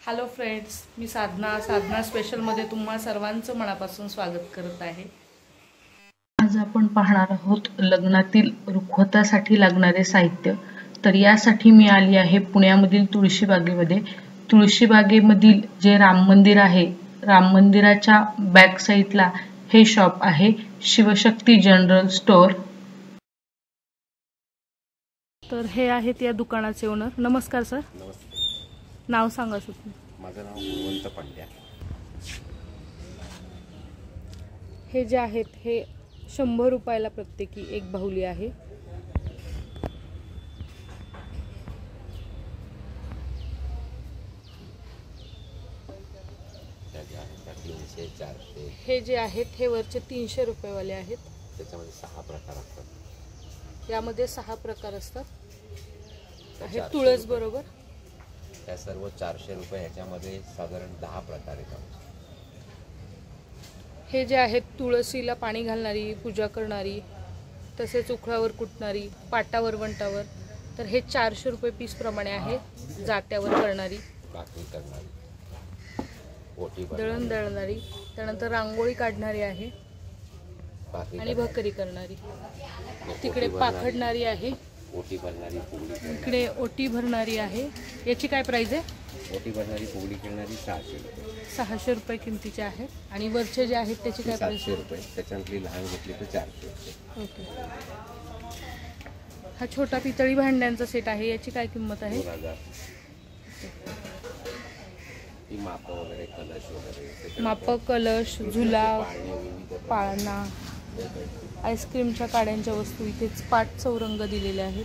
Hello friends, मी साधना स्पेशलमध्ये तुम्हा सर्वांचं मनापासून स्वागत करत आहे। आज आपण पाहणार आहोत लग्नातील रुखवतासाठी लागणारे साहित्य। तर यासाठी मी आली आहे पुण्यामधील तुळशीबागेमध्ये। तुळशीबागेमधील जे राम मंदिर आहे, राम मंदिराच्या बॅक साईडला हे शॉप आहे, शिवशक्ती जनरल स्टोअर। तर हे आहेत या दुकानाचे ओनर। नमस्कार सर। नमस्ते। नाव सांगा सर। माझं नाव गुणवंत पांड्या। हे जे आहेत हे 100 रुपयाला प्रत्येकी एक बाहुली आहे। हे जे आहेत हे वरचे 300 रुपयेवाले आहेत। त्याच्यामध्ये 6 प्रकार असतात। यामध्ये 6 प्रकार असतात। हे तुळस बरोबर त्या सर्व 400 रुपये। ह्याच्यामध्ये साधारण 10 प्रकार आहेत। हे जे आहेत तुळशीला पाणी घालणारी, पूजा करणारी, तसेच उखळावर कुटणारी, पाटावर वंटावर, तर हे 400 रुपये पीस प्रमाणे आहे। जात्यावर करणारी, भाकरी करणारी, ओटी दळण दळणारी, त्यानंतर रांगोळी काढणारी आहे आणि भाकरी करणारी, तिकडे पाखडणारी आहे, ओटी भरणारी, फुगडी, इकडे ओटी भरणारी आहे। याची काय प्राइस आहे? ओटी भरणारी, फुगडी खेळणारी 600 रुपये। 600 रुपये किमतीचे आहेत। आणि वरचे जे आहेत त्याची काय प्राइस? 700 रुपये। त्याच्यातली लहान घेतली तर 400 रुपये। ओके। हा छोटा पितळी भांड्यांचा सेट आहे, याची काय किंमत आहे? 2000। ही माप वगैरे, कलश वगैरे, माप, कलश, झुला, पाळणा, आईस्क्रीमच्या काड्यांच्या वस्तू, इथेच पाट चौरंग दिलेले आहेत।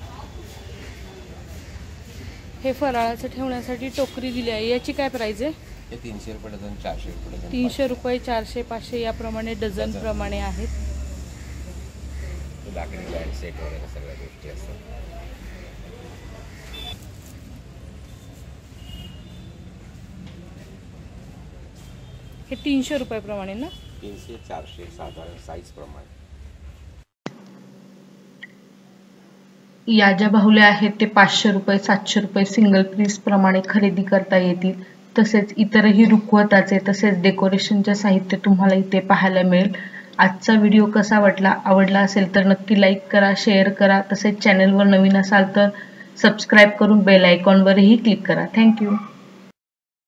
हे फराळाचं ठेवण्यासाठी टोकरी दिली आहे, याची काय प्राइस आहे? हे 300 रुपये डझन, 400 रुपये डझन। 300 रुपये, 400, 500 याप्रमाणे डझन प्रमाणे आहेत। लाकडी बँड सेट वगैरे सगळ्या गोष्टी असतात। हे 300 रुपये प्रमाणे ना? 300, 400 साधारण साईज प्रमाणे। या ज्या बाहुल्या आहेत ते 500 रुपये, 700 रुपये सिंगल पीस प्रमाणे खरेदी करता येतील। तसेच इतरही रुखवताचे तसेच डेकोरेशनचे साहित्य तुम्हाला इथे पाहायला मिळेल। आजचा व्हिडिओ कसा वाटला? आवडला असेल तर नक्की लाईक करा, शेअर करा। तसेच चॅनलवर नवीन असाल तर सबस्क्राईब करून बेल आयकॉनवरही क्लिक करा। थँक्यू।